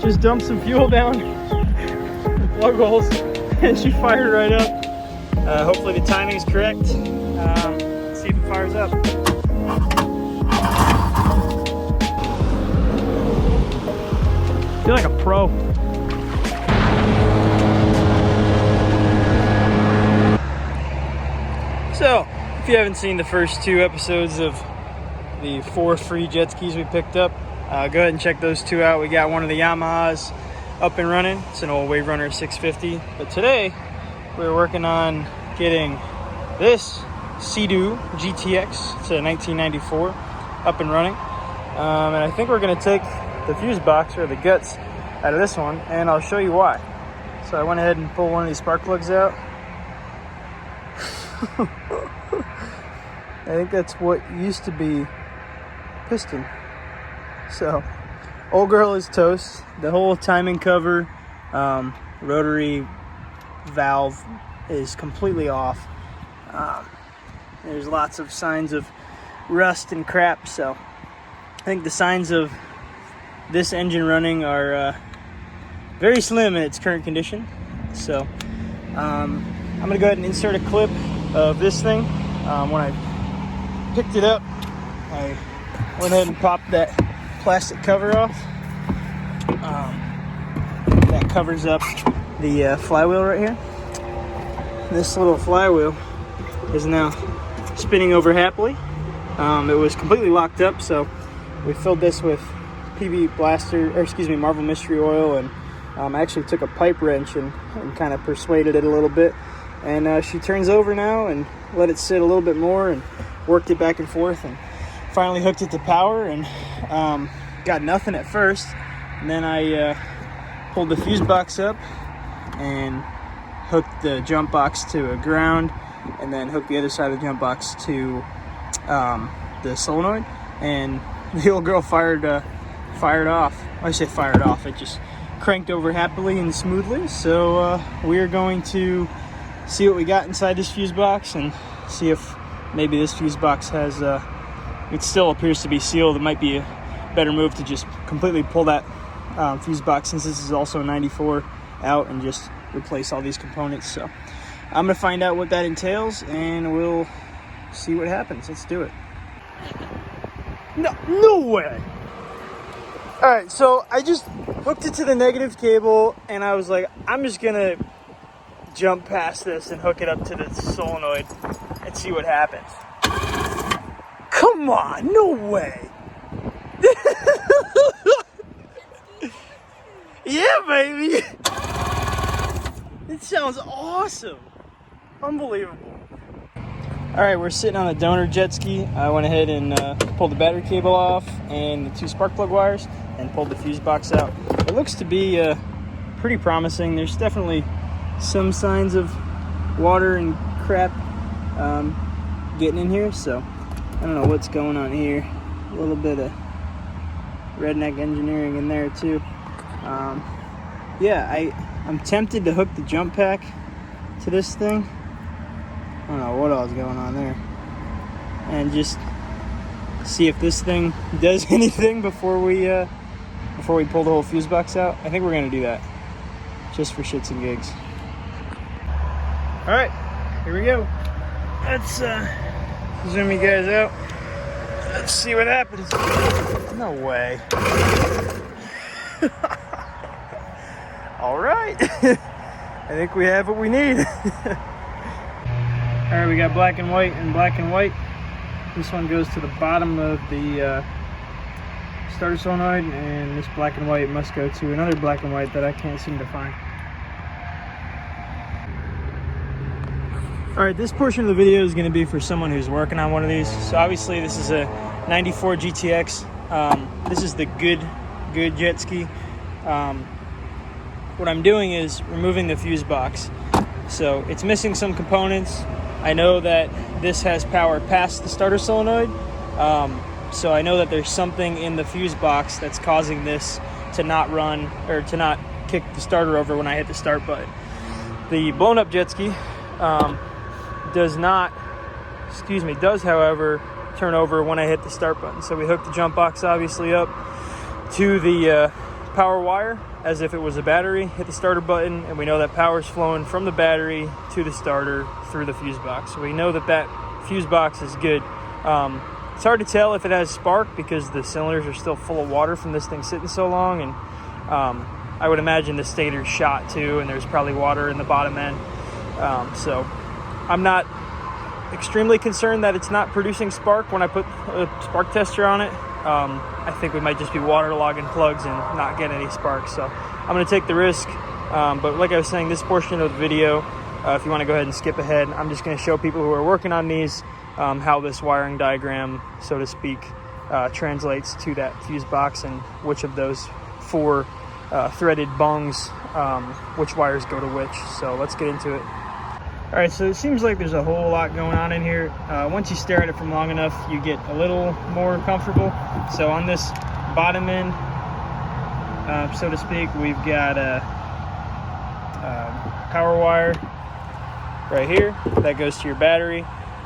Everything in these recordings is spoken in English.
Just dumped some fuel down the plug holes and she fired right up. Hopefully the timing is correct. Let's see if it fires up. I feel like a pro. So, if you haven't seen the first 2 episodes of the 4 free jet skis we picked up, go ahead and check those 2 out. We got one of the Yamahas up and running. It's an old Wave Runner 650. But today, we're working on getting this Seadoo GTX. It's a 1994 up and running. And I think we're going to take the fuse box or the guts out of this one, and I'll show you why. So I went ahead and pulled one of these spark plugs out. I think that's what used to be piston. So old girl is toast. The whole timing cover, rotary valve is completely off. There's lots of signs of rust and crap, so I think the signs of this engine running are very slim in its current condition. So I'm gonna go ahead and insert a clip of this thing. When I picked it up, I went ahead and popped that plastic cover off. That covers up the flywheel right here. This little flywheel is now spinning over happily. It was completely locked up, so we filled this with Marvel Mystery Oil, and I actually took a pipe wrench and kind of persuaded it a little bit. And she turns over now and let it sit a little bit more and worked it back and forth and finally hooked it to power, and got nothing at first. And then I pulled the fuse box up and hooked the jump box to a ground, and then hooked the other side of the jump box to the solenoid, and the old girl fired off. I say fired off, it just cranked over happily and smoothly. So we're going to see what we got inside this fuse box and see if maybe this fuse box has it still appears to be sealed. It might be a better move to just completely pull that fuse box, since this is also a 94, out and just replace all these components. So I'm gonna find out what that entails and we'll see what happens. Let's do it. No way. All right, so I just hooked it to the negative cable and I was like, I'm just gonna jump past this and hook it up to the solenoid and see what happens. Come on, no way. Yeah, baby. It sounds awesome. Unbelievable. All right, we're sitting on the donor jet ski. I went ahead and pulled the battery cable off and the 2 spark plug wires and pulled the fuse box out. It looks to be pretty promising. There's definitely some signs of water and crap getting in here, so I don't know what's going on here. A little bit of redneck engineering in there too. Yeah, I'm tempted to hook the jump pack to this thing. I don't know what all's going on there, and just see if this thing does anything before we pull the whole fuse box out. I think we're gonna do that just for shits and gigs. All right, here we go. Let's zoom you guys out. Let's see what happens. No way. All right. I think we have what we need. All right, we got black and white and black and white. This one goes to the bottom of the starter solenoid, and this black and white must go to another black and white that I can't seem to find. All right, this portion of the video is going to be for someone who's working on one of these. So obviously this is a 94 GTX. This is the good jet ski. What I'm doing is removing the fuse box. So it's missing some components. I know that this has power past the starter solenoid. So I know that there's something in the fuse box that's causing this to not run, or to not kick the starter over when I hit the start button. The blown up jet ski does, however, turn over when I hit the start button. So we hooked the jump box obviously up to the power wire as if it was a battery, hit the starter button, and we know that power is flowing from the battery to the starter through the fuse box. So we know that that fuse box is good. It's hard to tell if it has spark because the cylinders are still full of water from this thing sitting so long, and I would imagine the stator's shot too, and there's probably water in the bottom end. So I'm not extremely concerned that it's not producing spark when I put a spark tester on it. I think we might just be waterlogging plugs and not get any spark, so I'm going to take the risk. But like I was saying, this portion of the video, if you want to go ahead and skip ahead, I'm just going to show people who are working on these how this wiring diagram, so to speak, translates to that fuse box and which of those 4 threaded bungs, which wires go to which. So let's get into it. All right, so it seems like there's a whole lot going on in here. Once you stare at it from long enough, you get a little more comfortable. So on this bottom end, so to speak, we've got a power wire right here that goes to your battery.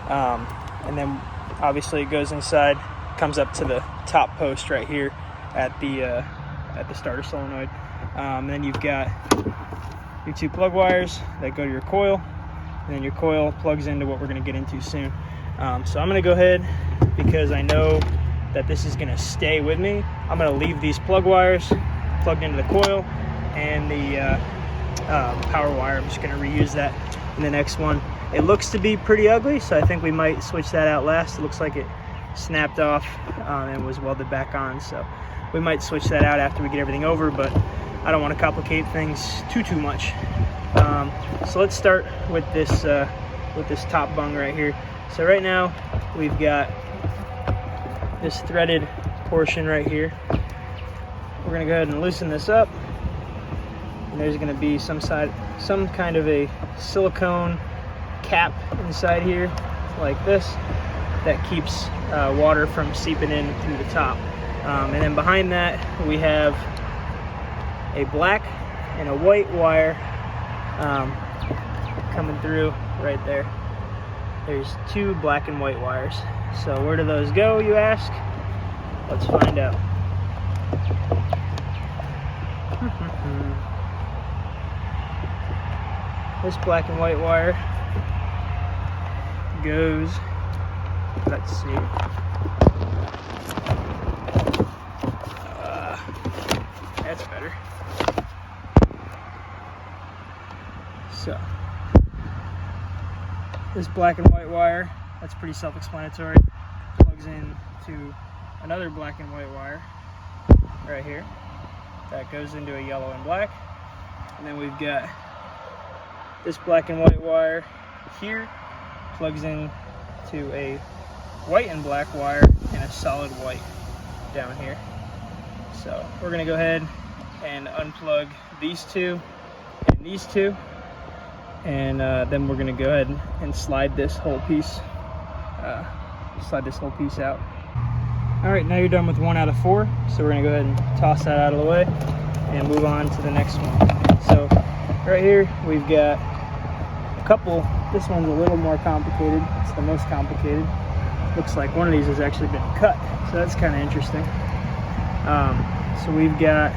And then obviously it goes inside, comes up to the top post right here at the starter solenoid. Then you've got your 2 plug wires that go to your coil, and then your coil plugs into what we're going to get into soon. So I'm going to go ahead, because I know that this is going to stay with me, I'm going to leave these plug wires plugged into the coil and the power wire. I'm just going to reuse that in the next one. It looks to be pretty ugly, so I think we might switch that out last. It looks like it snapped off and was welded back on, so we might switch that out after we get everything over, but I don't want to complicate things too much. So let's start with this top bung right here. So right now we've got this threaded portion right here. We're going to go ahead and loosen this up, and there's going to be some kind of a silicone cap inside here like this that keeps water from seeping in through the top. And then behind that we have a black and a white wire coming through right there. There's 2 black and white wires. So where do those go, you ask? Let's find out. This black and white wire goes, let's see, that's better. So this black and white wire, that's pretty self-explanatory, plugs in to another black and white wire right here that goes into a yellow and black, and then we've got this black and white wire here plugs in to a white and black wire and a solid white down here. So we're going to go ahead and unplug these 2 and these 2, and then we're going to go ahead and slide this whole piece out. All right, now you're done with 1 out of 4, so we're going to go ahead and toss that out of the way and move on to the next one. So right here we've got a couple. This one's a little more complicated. It's the most complicated. Looks like one of these has actually been cut, so that's kind of interesting. So we've got,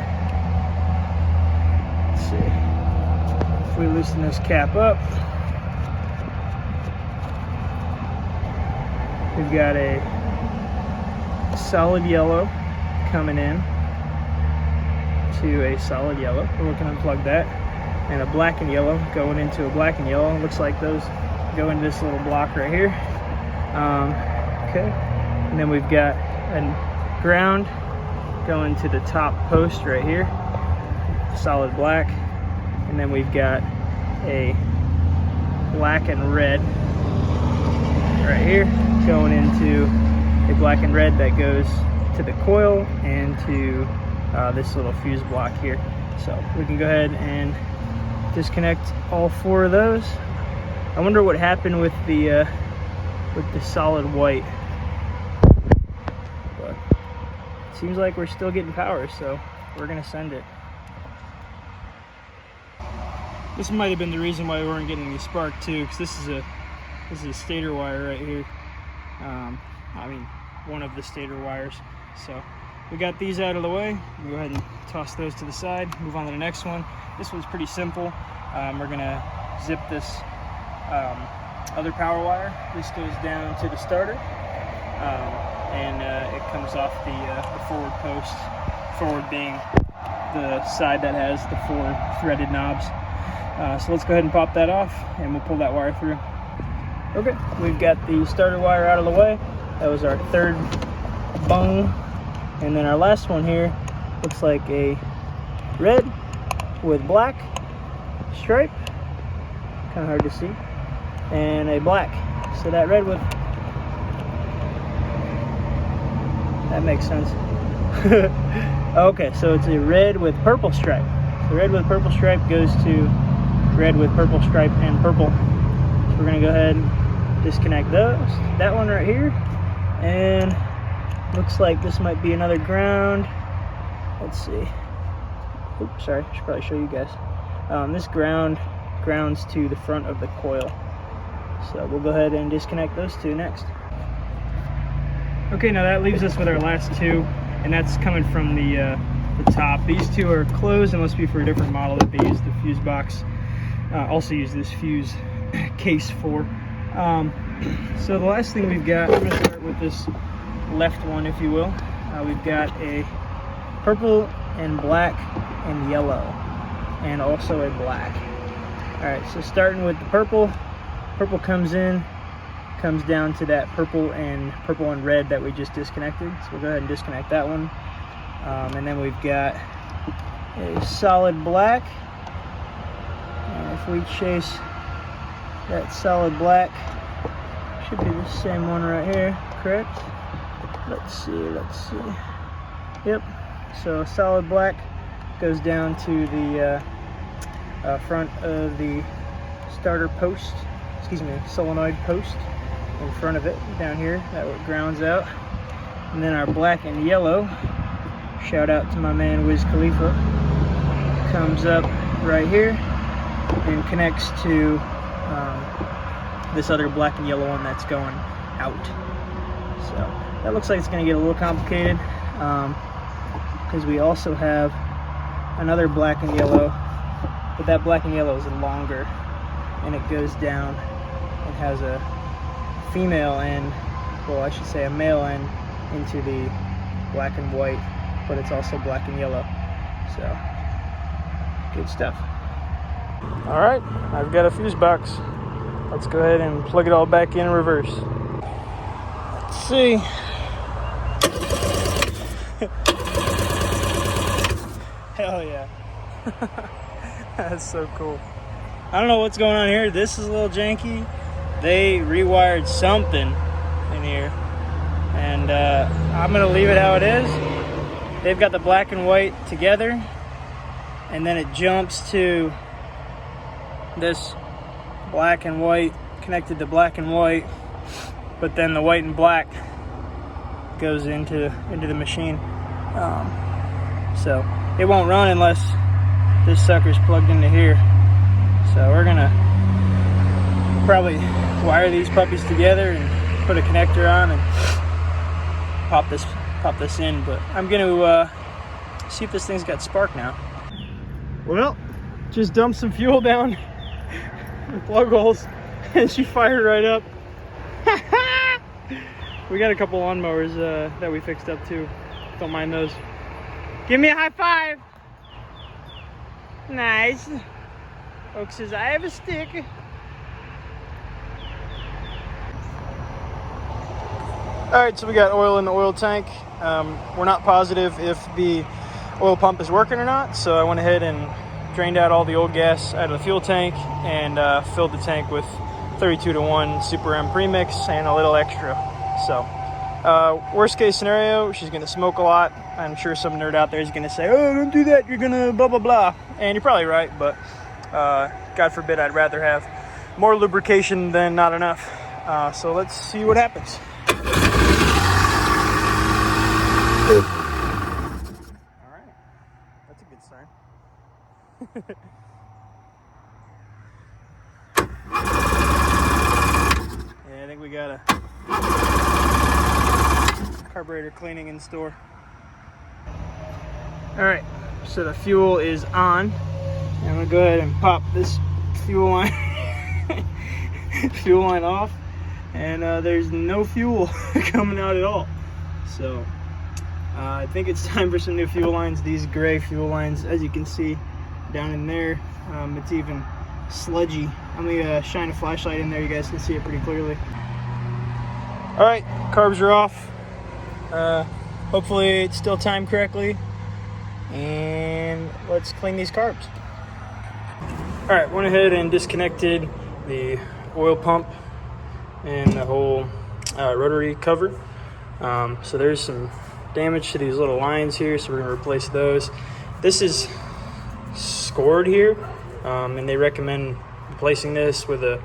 let's see, if we loosen this cap up, we've got a solid yellow coming in to a solid yellow. We're going to unplug that. And a black and yellow going into a black and yellow. It looks like those go into this little block right here. Okay. And then we've got a ground going to the top post right here, solid black. And then we've got a black and red right here going into a black and red that goes to the coil and to this little fuse block here. So we can go ahead and disconnect all 4 of those. I wonder what happened with the solid white, but it seems like we're still getting power, so we're gonna send it. This might have been the reason why we weren't getting any spark too, because this is a stator wire right here. I mean, one of the stator wires. So we got these out of the way. We'll go ahead and toss those to the side, move on to the next one. This one's pretty simple. We're gonna zip this other power wire. This goes down to the starter, and it comes off the forward post, forward being the side that has the 4 threaded knobs. So let's go ahead and pop that off, and we'll pull that wire through. Okay, we've got the starter wire out of the way. That was our 3rd bung. And then our last one here looks like a red with black stripe, kind of hard to see, and a black. So that red with, that makes sense. Okay, so it's a red with purple stripe. The red with purple stripe goes to red with purple stripe and purple. So we're gonna go ahead and disconnect those. That one right here, and looks like this might be another ground. Let's see. Oops, sorry, I should probably show you guys. This grounds to the front of the coil. So we'll go ahead and disconnect those 2 next. Okay, now that leaves us with our last 2, and that's coming from the top. These 2 are closed and must be for a different model that they use the fuse box. Also use this fuse case for. So the last thing we've got, I'm gonna start with this left one, if you will. We've got a purple and black and yellow, and also a black. All right, so starting with the purple comes in, comes down to that purple and red that we just disconnected. So we'll go ahead and disconnect that one. And then we've got a solid black, and if we chase that solid black, should be the same one right here, correct? Let's see. Yep, so solid black goes down to the front of the starter post, solenoid post in front of it, down here, that grounds out. And then our black and yellow, shout out to my man Wiz Khalifa, comes up right here and connects to this other black and yellow one that's going out. So that looks like it's going to get a little complicated, because we also have another black and yellow, but that black and yellow is longer, and it goes down and has a female end, well, I should say a male end, into the black and white, but it's also black and yellow. So good stuff. All right, I've got a fuse box. Let's go ahead and plug it all back in reverse. Let's see. Hell yeah. That's so cool. I don't know what's going on here. This is a little janky. They rewired something in here, and I'm gonna leave it how it is. They've got the black and white together, and then it jumps to this black and white connected to black and white, but then the white and black goes into the machine. So it won't run unless this sucker's plugged into here. So we're gonna probably wire these puppies together and put a connector on and pop this in. But I'm gonna see if this thing's got spark now. Well, just dumped some fuel down the plug holes, and she fired right up. We got a couple lawnmowers that we fixed up too. Don't mind those. Give me a high five. Nice. Oak says, I have a stick. All right, so we got oil in the oil tank. We're not positive if the oil pump is working or not, so I went ahead and drained out all the old gas out of the fuel tank and filled the tank with 32:1 Super M premix and a little extra. So worst case scenario, she's gonna smoke a lot. I'm sure some nerd out there is gonna say, oh, don't do that, you're gonna blah blah blah, and you're probably right, but God forbid, I'd rather have more lubrication than not enough. So let's see what happens. All right, that's a good sign. Yeah, I think we got a carburetor cleaning in store. All right, so the fuel is on. I'm gonna go ahead and pop this fuel line fuel line off, and there's no fuel coming out at all. So I think it's time for some new fuel lines. These gray fuel lines, as you can see down in there, it's even sludgy. I'm gonna shine a flashlight in there, you guys can see it pretty clearly. All right, carbs are off. Hopefully it's still timed correctly, and let's clean these carbs. All right, went ahead and disconnected the oil pump and the whole rotary cover. So there's some damage to these little lines here, so we're gonna replace those. This is scored here, and they recommend replacing this with a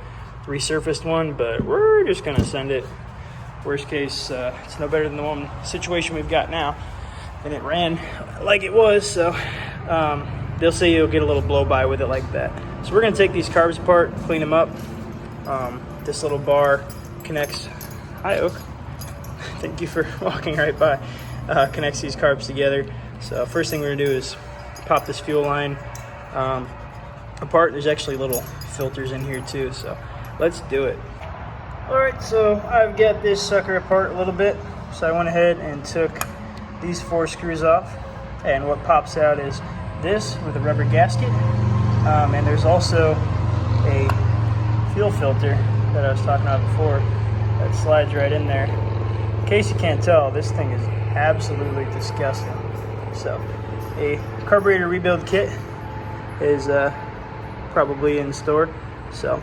resurfaced one, but we're just gonna send it. Worst case, it's no better than the one situation we've got now, and it ran like it was, so they'll say you'll get a little blow by with it like that. So we're gonna take these carbs apart, clean them up. This little bar connects, hi Oak, thank you for walking right by, connects these carbs together. So first thing we're gonna do is pop this fuel line apart. There's actually little filters in here too, so let's do it. All right, so I've got this sucker apart a little bit. So I went ahead and took these 4 screws off, and what pops out is this with a rubber gasket, and there's also a fuel filter that I was talking about before that slides right in there. In case you can't tell, this thing is absolutely disgusting. So a carburetor rebuild kit is probably in store. So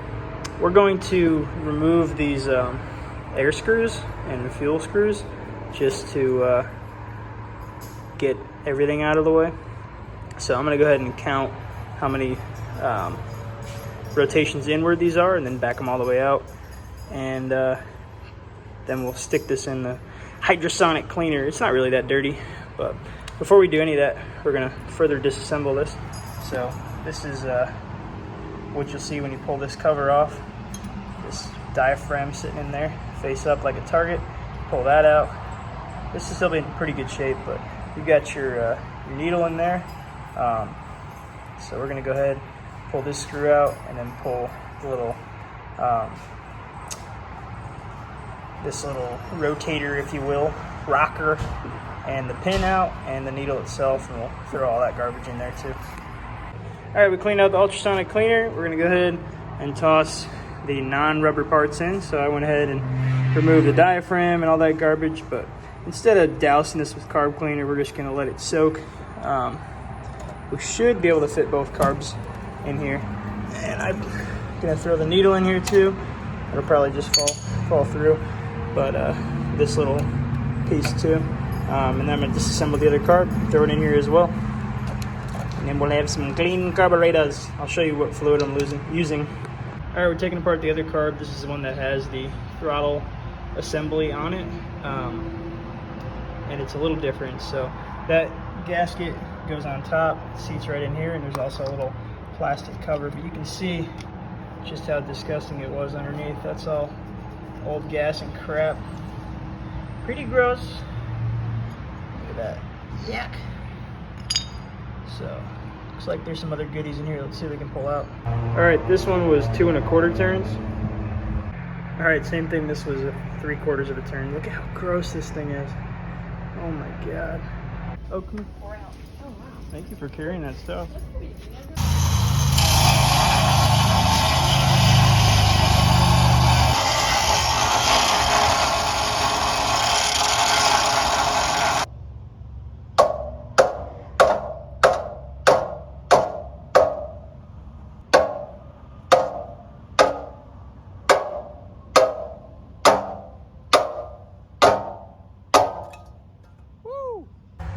we're going to remove these air screws and the fuel screws just to get everything out of the way. So I'm going to go ahead and count how many rotations inward these are, and then back them all the way out. And then we'll stick this in the hydrosonic cleaner. It's not really that dirty, but before we do any of that, we're going to further disassemble this. So this is what you'll see when you pull this cover off. This diaphragm sitting in there, face up like a target. Pull that out. This is still in pretty good shape, but you've got your needle in there. So we're gonna go ahead, pull this screw out, and then pull the little this little rotator, if you will, rocker, and the pin out, and the needle itself, and we'll throw all that garbage in there too. All right, we cleaned out the ultrasonic cleaner. We're gonna go ahead and toss the non-rubber parts in. So I went ahead and removed the diaphragm and all that garbage, but instead of dousing this with carb cleaner, we're just gonna let it soak. We should be able to fit both carbs in here. And I'm gonna throw the needle in here too. It'll probably just fall through, but this little piece too. And then I'm gonna disassemble the other carb, throw it in here as well. And then we'll have some clean carburetors. I'll show you what fluid I'm using. All right, we're taking apart the other carb. This is the one that has the throttle assembly on it. And it's a little different. So that gasket goes on top, seats right in here, and there's also a little plastic cover. But you can see just how disgusting it was underneath. That's all old gas and crap. Pretty gross. Look at that. Yuck. So looks like there's some other goodies in here. Let's see if we can pull out. All right, this one was 2 1/4 turns. All right, same thing. This was a 3/4 of a turn. Look at how gross this thing is. Oh my God. Oh, come on. Oh, wow. Thank you for carrying that stuff.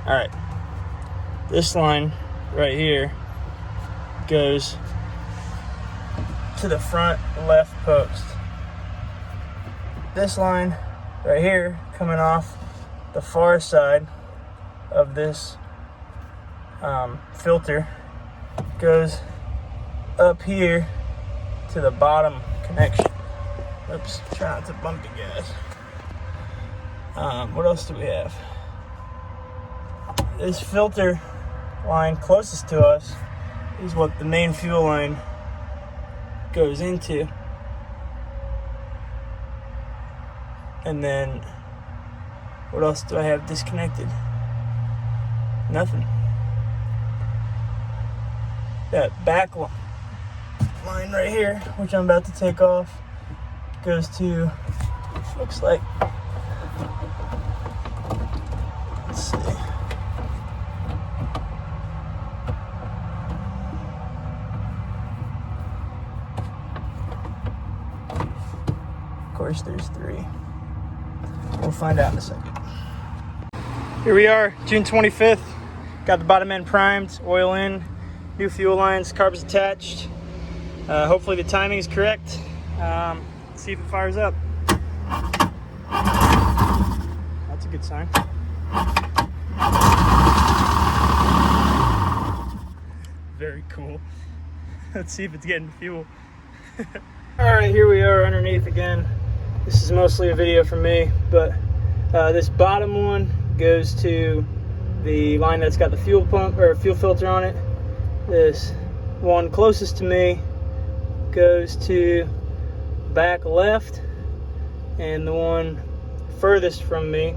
All right, this line right here goes to the front left post. This line right here coming off the far side of this filter goes up here to the bottom connection. Oops, try not to bump you guys. What else do we have? This filter line closest to us is what the main fuel line goes into. And then, what else do I have disconnected? Nothing. That back line right here, which I'm about to take off, goes to, looks like, let's see. Of course, there's 3. We'll find out in a second. Here we are, June 25th. Got the bottom end primed, oil in, new fuel lines, carbs attached. Hopefully the timing is correct. Let's see if it fires up. That's a good sign. Very cool. Let's see if it's getting fuel. Alright, here we are underneath again. This is mostly a video from me, but this bottom one goes to the line that's got the fuel pump or fuel filter on it. This one closest to me goes to back left, and the one furthest from me,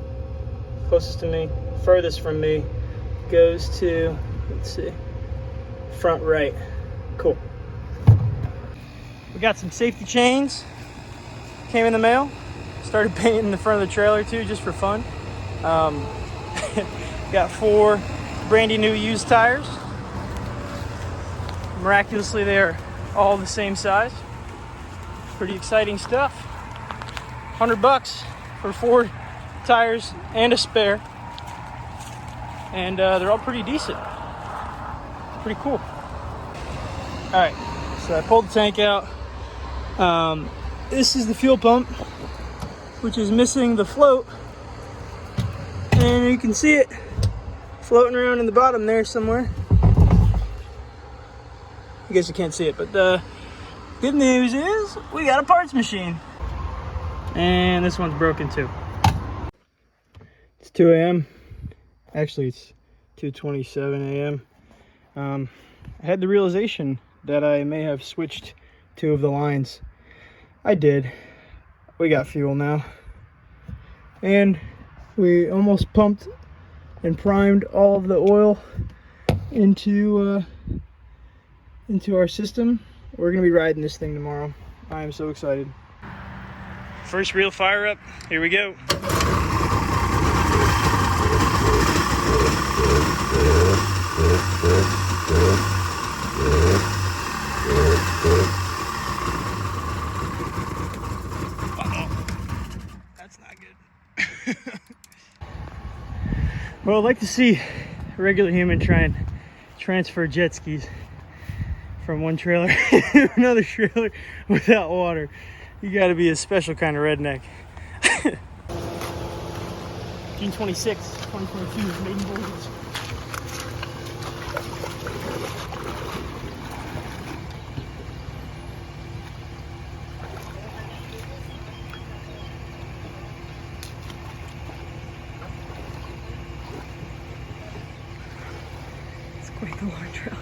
closest to me, furthest from me, goes to, let's see, front right. Cool. We got some safety chains, came in the mail. Started painting the front of the trailer too, just for fun. Got 4 brandy new used tires. Miraculously, they're all the same size. Pretty exciting stuff. $100 for 4 tires and a spare. And they're all pretty decent. Pretty cool. All right, so I pulled the tank out. This is the fuel pump, which is missing the float. And you can see it floating around in the bottom there somewhere. I guess you can't see it, but the good news is we got a parts machine. And this one's broken too. It's 2 a.m. Actually, it's 2:27 a.m. I had the realization that I may have switched 2 of the lines. I did. We got fuel now. And we almost pumped and primed all of the oil into our system. We're gonna be riding this thing tomorrow. I am so excited. First real fire up. Here we go. That's not good. Well, I'd like to see a regular human try and transfer jet skis from one trailer to another trailer without water. You gotta be a special kind of redneck. June 26, 2022, maiden voyage. It's quite the long trailer.